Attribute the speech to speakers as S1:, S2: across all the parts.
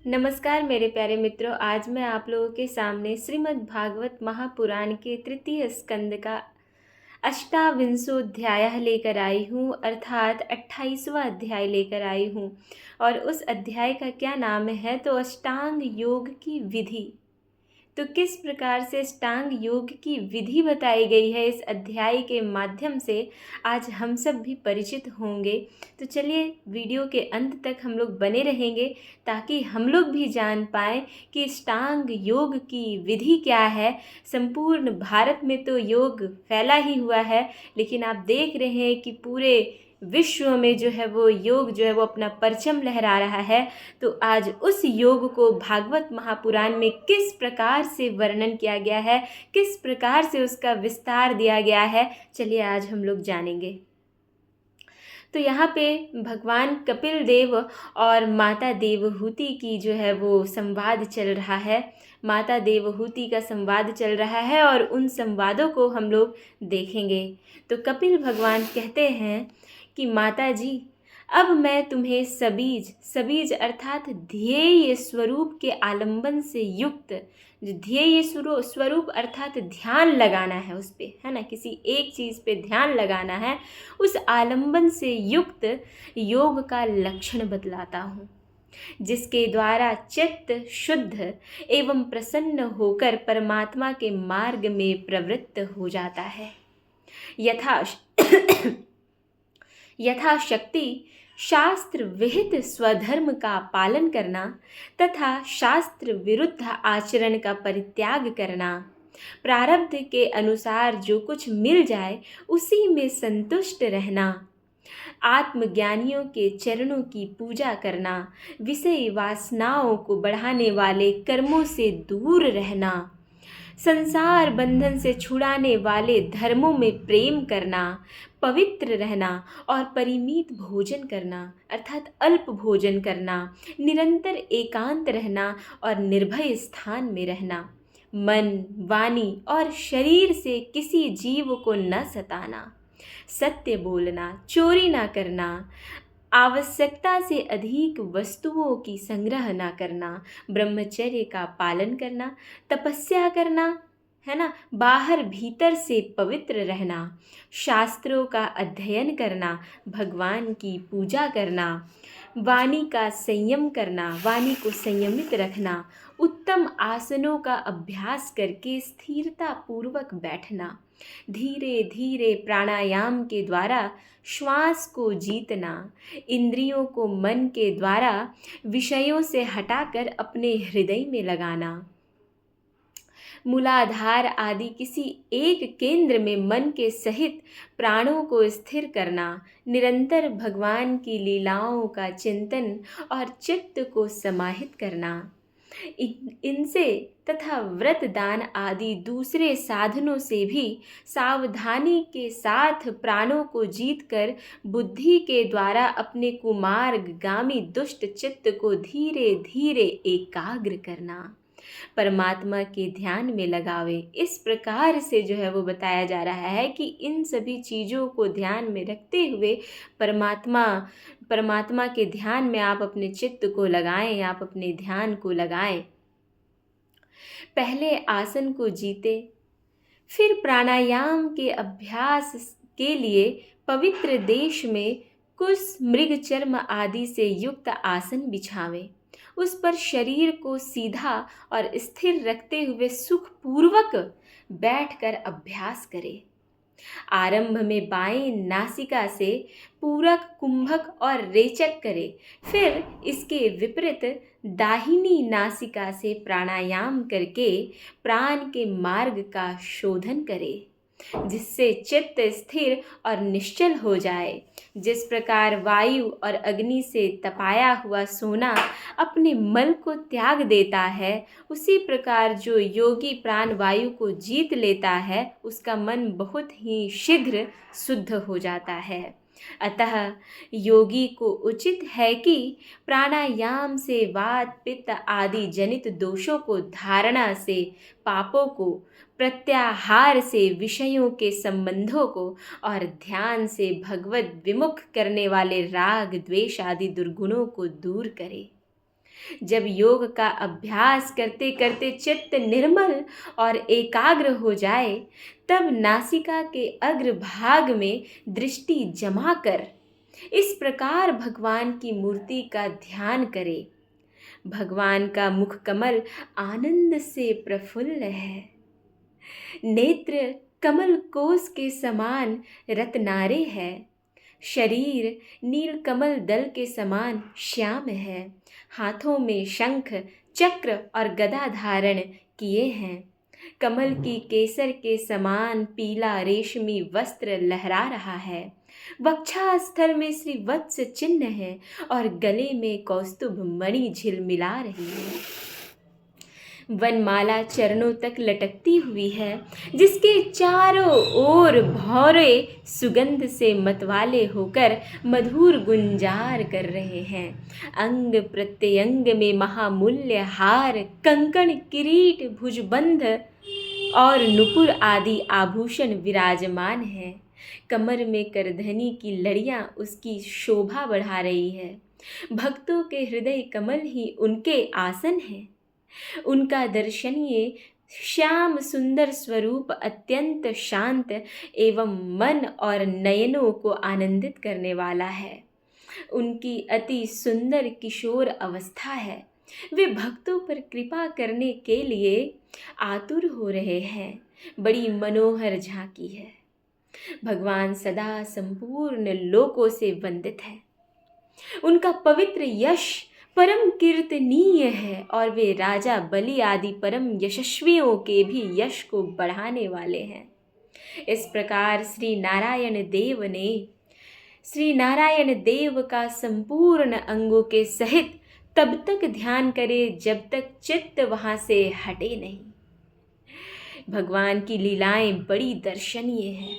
S1: नमस्कार मेरे प्यारे मित्रों। आज मैं आप लोगों के सामने श्रीमद् भागवत महापुराण के तृतीय स्कंद का अष्टाविंशोध्याय लेकर आई हूँ, अर्थात 28वां अध्याय लेकर आई हूँ। और उस अध्याय का क्या नाम है तो अष्टांग योग की विधि। तो किस प्रकार से अष्टांग योग की विधि बताई गई है इस अध्याय के माध्यम से आज हम सब भी परिचित होंगे। तो चलिए वीडियो के अंत तक हम लोग बने रहेंगे ताकि हम लोग भी जान पाएँ कि अष्टांग योग की विधि क्या है। संपूर्ण भारत में तो योग फैला ही हुआ है, लेकिन आप देख रहे हैं कि पूरे विश्व में जो है वो योग जो है वो अपना परचम लहरा रहा है। तो आज उस योग को भागवत महापुराण में किस प्रकार से वर्णन किया गया है, किस प्रकार से उसका विस्तार दिया गया है, चलिए आज हम लोग जानेंगे। तो यहाँ पे भगवान कपिल देव और माता देवहूति की जो है वो संवाद चल रहा है। माता देवहूति का संवाद चल रहा है और उन संवादों को हम लोग देखेंगे। तो कपिल भगवान कहते हैं कि माता जी, अब मैं तुम्हें सबीज सबीज अर्थात ध्येय स्वरूप के आलंबन से युक्त, जो ध्येय स्वरूप अर्थात ध्यान लगाना है उस पे, है ना, किसी एक चीज़ पे ध्यान लगाना है, उस आलंबन से युक्त योग का लक्षण बतलाता हूँ, जिसके द्वारा चित्त शुद्ध एवं प्रसन्न होकर परमात्मा के मार्ग में प्रवृत्त हो जाता है। यथाशक्ति शास्त्र विहित स्वधर्म का पालन करना तथा शास्त्र विरुद्ध आचरण का परित्याग करना, प्रारब्ध के अनुसार जो कुछ मिल जाए उसी में संतुष्ट रहना, आत्मज्ञानियों के चरणों की पूजा करना, विषय वासनाओं को बढ़ाने वाले कर्मों से दूर रहना, संसार बंधन से छुड़ाने वाले धर्मों में प्रेम करना, पवित्र रहना और परिमित भोजन करना अर्थात अल्प भोजन करना, निरंतर एकांत रहना और निर्भय स्थान में रहना, मन वाणी और शरीर से किसी जीव को न सताना, सत्य बोलना, चोरी ना करना, आवश्यकता से अधिक वस्तुओं की संग्रह ना करना, ब्रह्मचर्य का पालन करना, तपस्या करना, है ना, बाहर भीतर से पवित्र रहना, शास्त्रों का अध्ययन करना, भगवान की पूजा करना, वाणी का संयम करना, वाणी को संयमित रखना, उत्तम आसनों का अभ्यास करके स्थिरता पूर्वक बैठना, धीरे धीरे प्राणायाम के द्वारा श्वास को जीतना, इंद्रियों को मन के द्वारा विषयों से हटाकर अपने हृदय में लगाना, मूलाधार आदि किसी एक केंद्र में मन के सहित प्राणों को स्थिर करना, निरंतर भगवान की लीलाओं का चिंतन और चित्त को समाहित करना, इनसे तथा व्रत दान आदि दूसरे साधनों से भी सावधानी के साथ प्राणों को जीतकर बुद्धि के द्वारा अपने कुमार्गगामी दुष्ट चित्त को धीरे धीरे एकाग्र करना, परमात्मा के ध्यान में लगावे। इस प्रकार से जो है वो बताया जा रहा है कि इन सभी चीज़ों को ध्यान में रखते हुए परमात्मा के ध्यान में आप अपने चित्त को लगाएं, आप अपने ध्यान को लगाएं। पहले आसन को जीते, फिर प्राणायाम के अभ्यास के लिए पवित्र देश में कुश मृग चर्म आदि से युक्त आसन बिछावें। उस पर शरीर को सीधा और स्थिर रखते हुए सुखपूर्वक बैठकर अभ्यास करें। आरंभ में बाएं नासिका से पूरक, कुंभक और रेचक करें, फिर इसके विपरीत दाहिनी नासिका से प्राणायाम करके प्राण के मार्ग का शोधन करें, जिससे चित्त स्थिर और निश्चल हो जाए। जिस प्रकार वायु और अग्नि से तपाया हुआ सोना अपने मल को त्याग देता है, उसी प्रकार जो योगी प्राण वायु को जीत लेता है उसका मन बहुत ही शीघ्र शुद्ध हो जाता है। अतः योगी को उचित है कि प्राणायाम से वात पित्त आदि जनित दोषों को, धारणा से पापों को, प्रत्याहार से विषयों के संबंधों को और ध्यान से भगवत विमुख करने वाले राग द्वेष आदि दुर्गुणों को दूर करे। जब योग का अभ्यास करते करते चित्त निर्मल और एकाग्र हो जाए, तब नासिका के अग्रभाग में दृष्टि जमा कर इस प्रकार भगवान की मूर्ति का ध्यान करे। भगवान का मुख कमल आनंद से प्रफुल्ल है, नेत्र कमल कोस के समान रत्नारे है, शरीर नील कमल दल के समान श्याम है, हाथों में शंख चक्र और गदा धारण किए हैं, कमल की केसर के समान पीला रेशमी वस्त्र लहरा रहा है, वक्षस्थल में श्री वत्स चिन्ह है और गले में कौस्तुभ मणि झिलमिला रही है। वनमाला चरणों तक लटकती हुई है, जिसके चारों ओर भौरे सुगंध से मतवाले होकर मधुर गुंजार कर रहे हैं। अंग प्रत्यंग में महामूल्य हार, कंकण, किरीट, भुजबंध और नुपुर आदि आभूषण विराजमान है। कमर में करधनी की लड़ियां उसकी शोभा बढ़ा रही है। भक्तों के हृदय कमल ही उनके आसन हैं। उनका दर्शनीय श्याम सुंदर स्वरूप अत्यंत शांत एवं मन और नयनों को आनंदित करने वाला है। उनकी अति सुंदर किशोर अवस्था है। वे भक्तों पर कृपा करने के लिए आतुर हो रहे हैं। बड़ी मनोहर झांकी है। भगवान सदा संपूर्ण लोकों से वंदित है। उनका पवित्र यश परम कीर्तनीय है और वे राजा बलि आदि परम यशस्वियों के भी यश को बढ़ाने वाले हैं। इस प्रकार श्री नारायण देव का संपूर्ण अंगों के सहित तब तक ध्यान करे जब तक चित्त वहां से हटे नहीं। भगवान की लीलाएं बड़ी दर्शनीय हैं,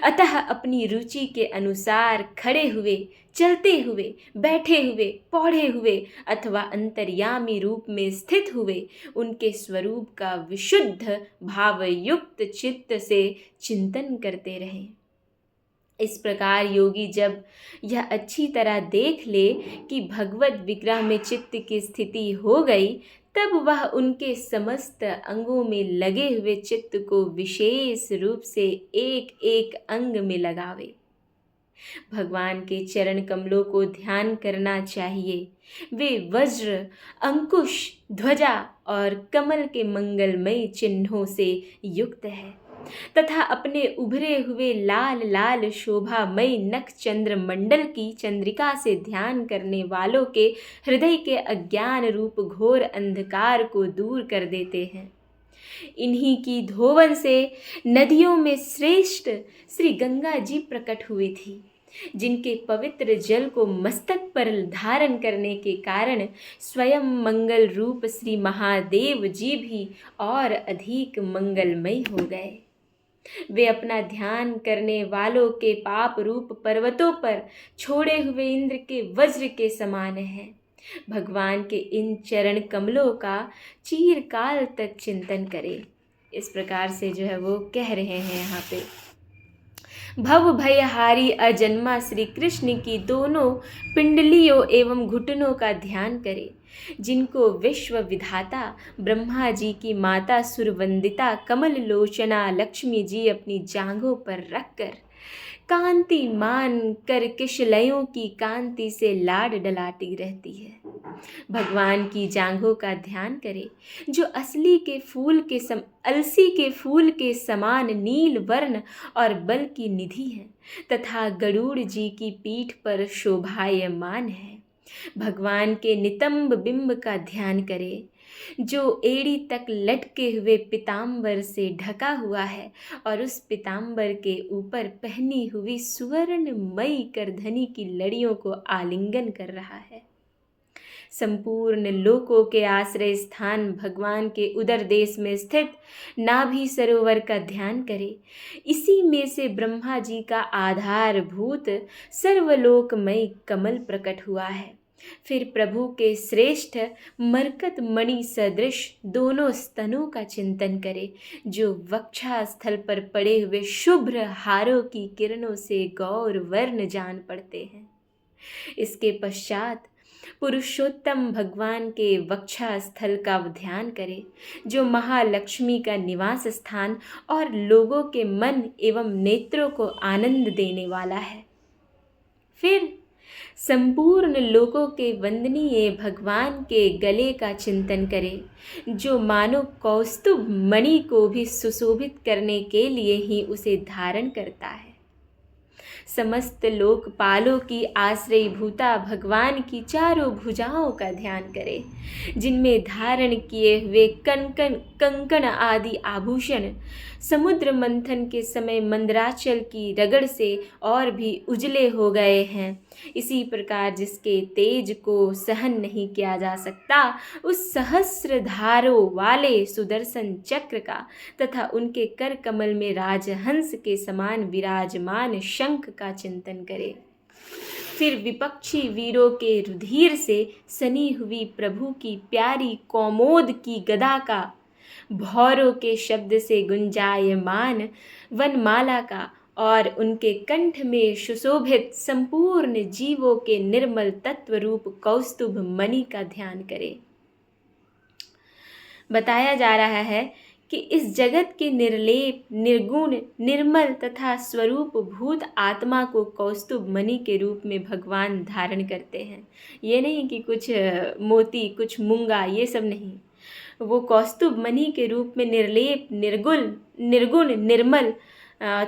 S1: अतः अपनी रुचि के अनुसार खड़े हुए, चलते हुए, बैठे हुए, पौड़े हुए अथवा अंतर्यामी रूप में स्थित हुए उनके स्वरूप का विशुद्ध भावयुक्त चित्त से चिंतन करते रहें। इस प्रकार योगी जब यह अच्छी तरह देख ले कि भगवत विग्रह में चित्त की स्थिति हो गई, तब वह उनके समस्त अंगों में लगे हुए चित्त को विशेष रूप से एक एक अंग में लगावे। भगवान के चरण कमलों को ध्यान करना चाहिए। वे वज्र, अंकुश, ध्वजा और कमल के मंगलमय चिन्हों से युक्त है तथा अपने उभरे हुए लाल लाल शोभामय नख चंद्र मंडल की चंद्रिका से ध्यान करने वालों के हृदय के अज्ञान रूप घोर अंधकार को दूर कर देते हैं। इन्हीं की धोवन से नदियों में श्रेष्ठ श्री गंगा जी प्रकट हुई थी, जिनके पवित्र जल को मस्तक पर धारण करने के कारण स्वयं मंगल रूप श्री महादेव जी भी और अधिक मंगलमय हो गए। वे अपना ध्यान करने वालों के पाप रूप पर्वतों पर छोड़े हुए इंद्र के वज्र के समान हैं। भगवान के इन चरण कमलों का चिरकाल तक चिंतन करें। इस प्रकार से जो है वो कह रहे हैं यहाँ पे। भव भयहारी अजन्मा श्री कृष्ण की दोनों पिंडलियों एवं घुटनों का ध्यान करें, जिनको विश्व विधाता ब्रह्मा जी की माता सुरवंदिता कमल लोचना लक्ष्मी जी अपनी जांघों पर रखकर कांति मान कर किशलयों की कांति से लाड डलाती रहती है। भगवान की जांघों का ध्यान करें, जो अलसी के फूल के समान नील वर्ण और बल की निधि है तथा गरुड़ जी की पीठ पर शोभायमान है। भगवान के नितंब बिंब का ध्यान करें, जो एड़ी तक लटके हुए पीतांबर से ढका हुआ है और उस पीतांबर के ऊपर पहनी हुई सुवर्णमयी करधनी की लड़ियों को आलिंगन कर रहा है। संपूर्ण लोकों के आश्रय स्थान भगवान के उदर देश में स्थित नाभि सरोवर का ध्यान करें। इसी में से ब्रह्मा जी का आधारभूत सर्वलोकमय कमल प्रकट हुआ है। फिर प्रभु के श्रेष्ठ मरकत मणि सदृश दोनों स्तनों का चिंतन करें, जो वक्षस्थल पर पड़े हुए शुभ्र हारों की किरणों से गौर वर्ण जान पड़ते हैं। इसके पश्चात पुरुषोत्तम भगवान के वक्षा स्थल का ध्यान करें, जो महालक्ष्मी का निवास स्थान और लोगों के मन एवं नेत्रों को आनंद देने वाला है। फिर संपूर्ण लोकों के वंदनीय भगवान के गले का चिंतन करें, जो मानो कौस्तुभ मणि को भी सुशोभित करने के लिए ही उसे धारण करता है। समस्त लोकपालों की आश्रयभूता भगवान की चारों भुजाओं का ध्यान करें, जिनमें धारण किए हुए कंकण आदि आभूषण समुद्र मंथन के समय मंदराचल की रगड़ से और भी उजले हो गए हैं। इसी प्रकार जिसके तेज को सहन नहीं किया जा सकता, उस सहस्र धारों वाले सुदर्शन चक्र का तथा उनके कर कमल में राजहंस के समान विराजमान शंख का चिंतन करें। फिर विपक्षी वीरों के रुधिर से सनी हुई प्रभु की प्यारी कौमोद की गदा का, भौरों के शब्द से गुंजायमान वनमाला का और उनके कंठ में सुशोभित संपूर्ण जीवों के निर्मल तत्व रूप कौस्तुभ मणि का ध्यान करें। बताया जा रहा है कि इस जगत के निर्लेप, निर्गुण, निर्मल तथा स्वरूप भूत आत्मा को कौस्तुभ मणि के रूप में भगवान धारण करते हैं। ये नहीं कि कुछ मोती, कुछ मूंगा, ये सब नहीं। वो कौस्तुभ मणि के रूप में निर्लेप, निर्गुण, निर्मल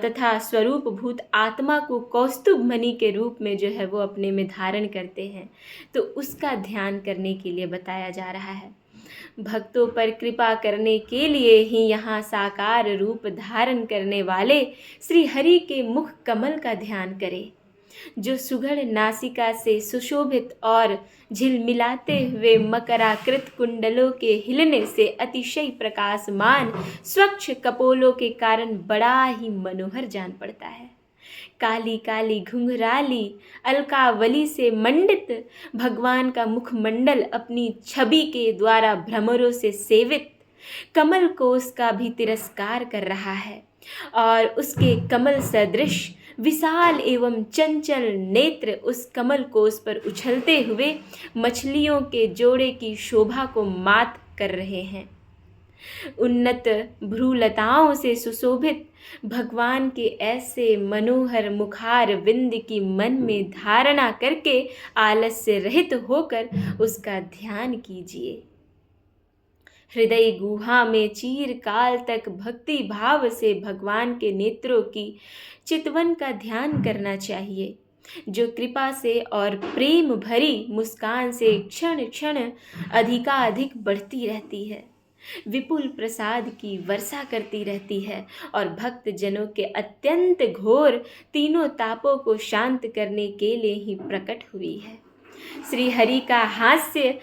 S1: तथा स्वरूप भूत आत्मा को कौस्तुभ मणि के रूप में जो है वो अपने में धारण करते हैं। तो उसका ध्यान करने के लिए बताया जा रहा है। भक्तों पर कृपा करने के लिए ही यहाँ साकार रूप धारण करने वाले श्री हरि के मुख कमल का ध्यान करें, जो सुघड़ नासिका से सुशोभित और झिलमिलाते हुए मकराकृत कुंडलों के हिलने से अतिशय प्रकाशमान स्वच्छ कपोलों के कारण बड़ा ही मनोहर जान पड़ता है। काली काली घुंघराली अलकावली से मंडित भगवान का मुखमंडल अपनी छवि के द्वारा भ्रमरों से सेवित कमल कोश का भी तिरस्कार कर रहा है और उसके कमल सदृश विशाल एवं चंचल नेत्र उस कमल कोश पर उछलते हुए मछलियों के जोड़े की शोभा को मात कर रहे हैं। उन्नत भ्रूलताओं से सुशोभित भगवान के ऐसे मनोहर मुखार विंद की मन में धारणा करके आलस्य रहित होकर उसका ध्यान कीजिए। हृदय गुहा में चीरकाल तक भक्ति भाव से भगवान के नेत्रों की चितवन का ध्यान करना चाहिए, जो कृपा से और प्रेम भरी मुस्कान से क्षण क्षण अधिकाधिक बढ़ती रहती है, विपुल प्रसाद की वर्षा करती रहती है और भक्त जनों के अत्यंत घोर तीनों तापों को शांत करने के लिए ही प्रकट हुई है। श्री हरि का हास्य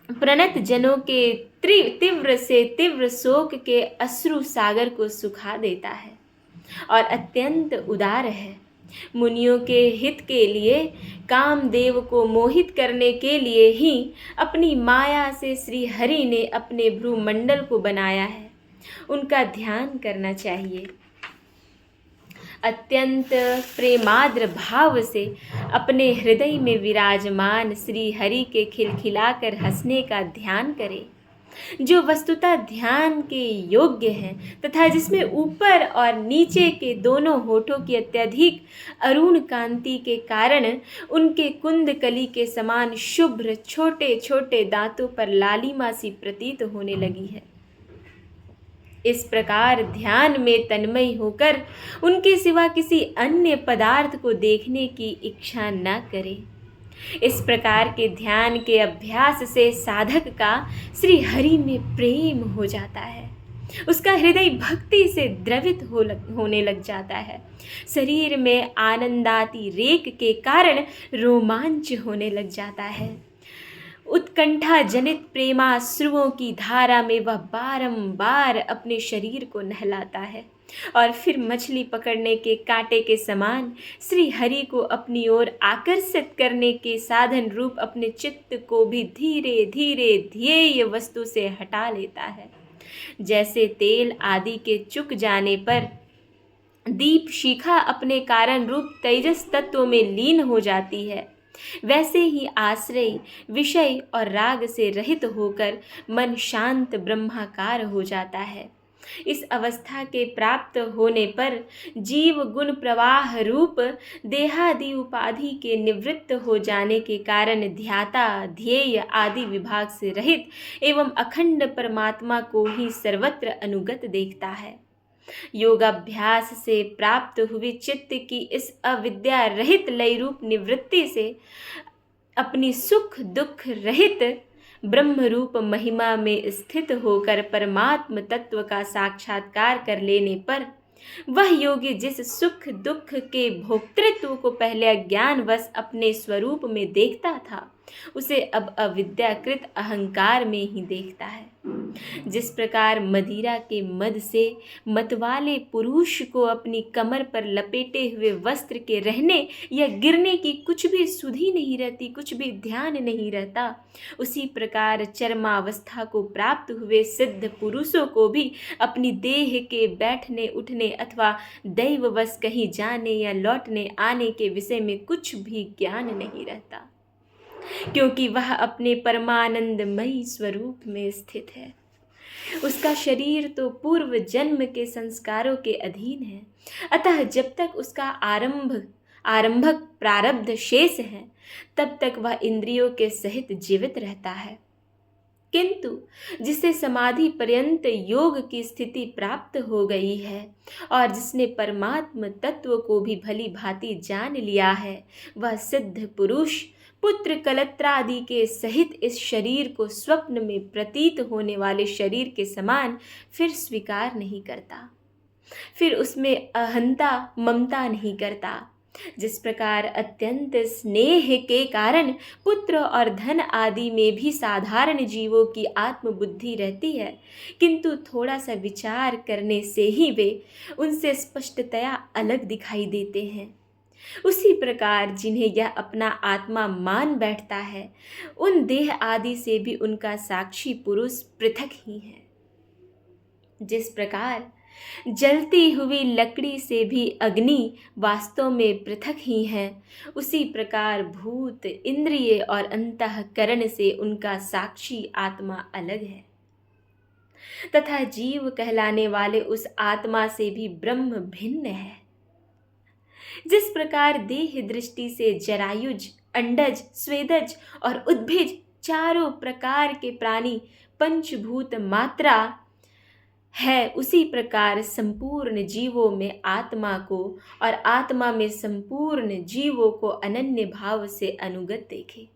S1: प्रणत जनों के तीव्र से तीव्र शोक के अश्रु सागर को सुखा देता है और अत्यंत उदार है। मुनियों के हित के लिए, कामदेव को मोहित करने के लिए ही अपनी माया से श्री हरि ने अपने भ्रूमंडल को बनाया है। उनका ध्यान करना चाहिए। अत्यंत प्रेमाद्र भाव से अपने हृदय में विराजमान श्री हरि के खिलखिलाकर हंसने का ध्यान करें, जो वस्तुतः ध्यान के योग्य हैं तथा जिसमें ऊपर और नीचे के दोनों होठों की अत्यधिक अरुण कांति के कारण उनके कुंदकली के समान शुभ्र छोटे छोटे दांतों पर लालिमा सी प्रतीत होने लगी है। इस प्रकार ध्यान में तन्मय होकर उनके सिवा किसी अन्य पदार्थ को देखने की इच्छा न करें। इस प्रकार के ध्यान के अभ्यास से साधक का श्री हरि में प्रेम हो जाता है। उसका हृदय भक्ति से द्रवित होने लग जाता है। शरीर में आनंदाती रेक के कारण रोमांच होने लग जाता है। उत्कंठा जनित प्रेमाश्रुओं की धारा में वह बारंबार अपने शरीर को नहलाता है और फिर मछली पकड़ने के कांटे के समान श्री हरि को अपनी ओर आकर्षित करने के साधन रूप अपने चित्त को भी धीरे धीरे ध्येय वस्तु से हटा लेता है। जैसे तेल आदि के चुक जाने पर दीप शिखा अपने कारण रूप तेजस तत्व में लीन हो जाती है, वैसे ही आश्रय, विषय और राग से रहित होकर मन शांत ब्रह्माकार हो जाता है। इस अवस्था के प्राप्त होने पर जीव गुण प्रवाह रूप देहादि उपाधि के निवृत्त हो जाने के कारण ध्याता, ध्येय आदि विभाग से रहित एवं अखंड परमात्मा को ही सर्वत्र अनुगत देखता है। योगाभ्यास से प्राप्त हुई चित्त की इस अविद्या रहित लय रूप निवृत्ति से अपनी सुख दुख रहित ब्रह्म रूप महिमा में स्थित होकर परमात्म तत्व का साक्षात्कार कर लेने पर वह योगी जिस सुख दुख के भोक्तृत्व को पहले अज्ञानवश अपने स्वरूप में देखता था, उसे अब अविद्याकृत अहंकार में ही देखता है। जिस प्रकार मदिरा के मद से मतवाले पुरुष को अपनी कमर पर लपेटे हुए वस्त्र के रहने या गिरने की कुछ भी सुधि नहीं रहती, कुछ भी ध्यान नहीं रहता, उसी प्रकार चरमावस्था को प्राप्त हुए सिद्ध पुरुषों को भी अपनी देह के बैठने उठने अथवा दैववश कहीं जाने या लौटने आने के विषय में कुछ भी ज्ञान नहीं रहता, क्योंकि वह अपने परमानंदमयी स्वरूप में स्थित है। उसका शरीर तो पूर्व जन्म के संस्कारों के अधीन है, अतः जब तक उसका आरंभक प्रारब्ध शेष है, तब तक वह इंद्रियों के सहित जीवित रहता है। किंतु जिसे समाधि पर्यंत योग की स्थिति प्राप्त हो गई है और जिसने परमात्म तत्व को भी भली भांति जान लिया है, वह सिद्ध पुरुष पुत्र कलत्रादि के सहित इस शरीर को स्वप्न में प्रतीत होने वाले शरीर के समान फिर स्वीकार नहीं करता, फिर उसमें अहंता ममता नहीं करता। जिस प्रकार अत्यंत स्नेह के कारण पुत्र और धन आदि में भी साधारण जीवों की आत्मबुद्धि रहती है, किंतु थोड़ा सा विचार करने से ही वे उनसे स्पष्टतया अलग दिखाई देते हैं, उसी प्रकार जिन्हें यह अपना आत्मा मान बैठता है, उन देह आदि से भी उनका साक्षी पुरुष पृथक ही है। जिस प्रकार जलती हुई लकड़ी से भी अग्नि वास्तव में पृथक ही है, उसी प्रकार भूत, इंद्रिय और अंतःकरण से उनका साक्षी आत्मा अलग है, तथा जीव कहलाने वाले उस आत्मा से भी ब्रह्म भिन्न है। जिस प्रकार देह दृष्टि से जरायुज, अंडज, स्वेदज और उद्भिज चारों प्रकार के प्राणी पंचभूत मात्रा है, उसी प्रकार संपूर्ण जीवों में आत्मा को और आत्मा में संपूर्ण जीवों को अनन्य भाव से अनुगत देखे।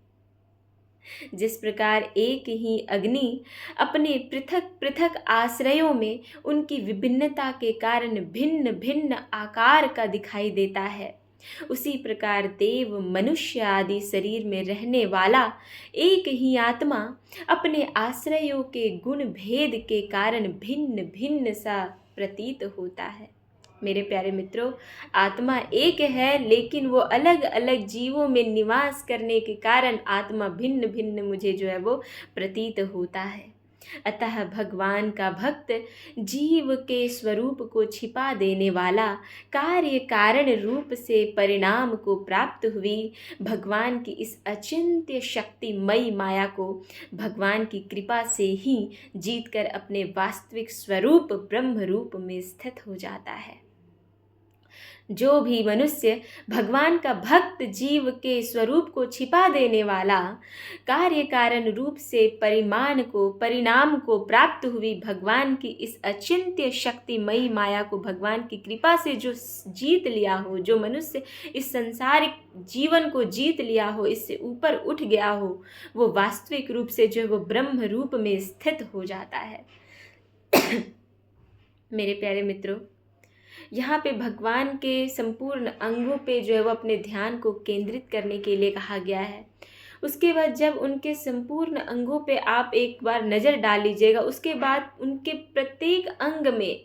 S1: जिस प्रकार एक ही अग्नि अपने पृथक पृथक आश्रयों में उनकी विभिन्नता के कारण भिन्न भिन्न आकार का दिखाई देता है, उसी प्रकार देव, मनुष्य आदि शरीर में रहने वाला एक ही आत्मा अपने आश्रयों के गुण भेद के कारण भिन्न भिन्न सा प्रतीत होता है। मेरे प्यारे मित्रों, आत्मा एक है, लेकिन वो अलग अलग जीवों में निवास करने के कारण आत्मा भिन्न भिन्न मुझे जो है वो प्रतीत होता है। अतः भगवान का भक्त जीव के स्वरूप को छिपा देने वाला, कार्य कारण रूप से परिणाम को प्राप्त हुई भगवान की इस अचिंत्य शक्तिमयी माया को भगवान की कृपा से ही जीतकर अपने वास्तविक स्वरूप ब्रह्म रूप में स्थित हो जाता है। जो भी मनुष्य भगवान का भक्त जीव के स्वरूप को छिपा देने वाला, कार्य कारण रूप से परिणाम को प्राप्त हुई भगवान की इस अचिंत्य शक्तिमयी माया को भगवान की कृपा से जो जीत लिया हो, जो मनुष्य इस संसारिक जीवन को जीत लिया हो, इससे ऊपर उठ गया हो, वो वास्तविक रूप से जो वो ब्रह्म रूप में स्थित हो जाता है। मेरे प्यारे मित्रों, यहाँ पे भगवान के संपूर्ण अंगों पे जो है वो अपने ध्यान को केंद्रित करने के लिए कहा गया है। उसके बाद जब उनके संपूर्ण अंगों पे आप एक बार नज़र डाल लीजिएगा, उसके बाद उनके प्रत्येक अंग में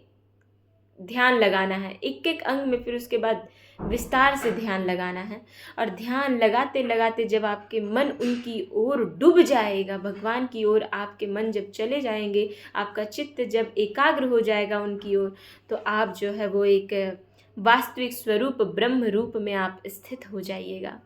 S1: ध्यान लगाना है, एक एक अंग में, फिर उसके बाद विस्तार से ध्यान लगाना है। और ध्यान लगाते लगाते जब आपके मन उनकी ओर डूब जाएगा, भगवान की ओर आपके मन जब चले जाएंगे, आपका चित्त जब एकाग्र हो जाएगा उनकी ओर, तो आप जो है वो एक वास्तविक स्वरूप ब्रह्म रूप में आप स्थित हो जाइएगा।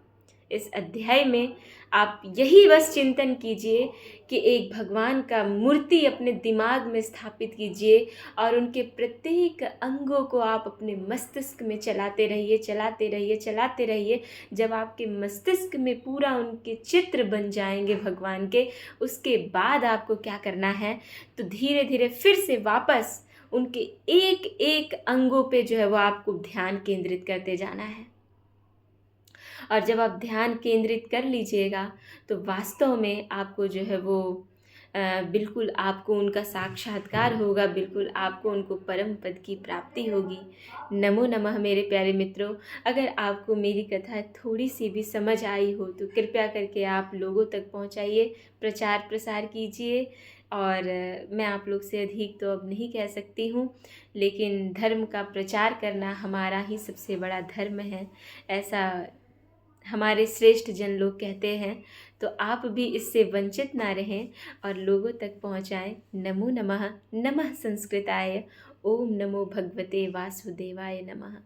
S1: इस अध्याय में आप यही बस चिंतन कीजिए कि एक भगवान का मूर्ति अपने दिमाग में स्थापित कीजिए और उनके प्रत्येक अंगों को आप अपने मस्तिष्क में चलाते रहिए, चलाते रहिए, चलाते रहिए। जब आपके मस्तिष्क में पूरा उनके चित्र बन जाएंगे भगवान के, उसके बाद आपको क्या करना है, तो धीरे धीरे फिर से वापस उनके एक एक अंगों पे जो है वो आपको ध्यान केंद्रित करते जाना है। और जब आप ध्यान केंद्रित कर लीजिएगा तो वास्तव में आपको जो है वो बिल्कुल आपको उनका साक्षात्कार होगा, बिल्कुल आपको उनको परम पद की प्राप्ति होगी। नमो नमः मेरे प्यारे मित्रों। अगर आपको मेरी कथा थोड़ी सी भी समझ आई हो तो कृपया करके आप लोगों तक पहुंचाइए, प्रचार प्रसार कीजिए। और मैं आप लोग से अधिक तो अब नहीं कह सकती हूँ, लेकिन धर्म का प्रचार करना हमारा ही सबसे बड़ा धर्म है, ऐसा हमारे श्रेष्ठ जन लोग कहते हैं। तो आप भी इससे वंचित ना रहें और लोगों तक पहुँचाएं। नमो नमः। नमः संस्कृताय। ओम नमो भगवते वासुदेवाय नमः।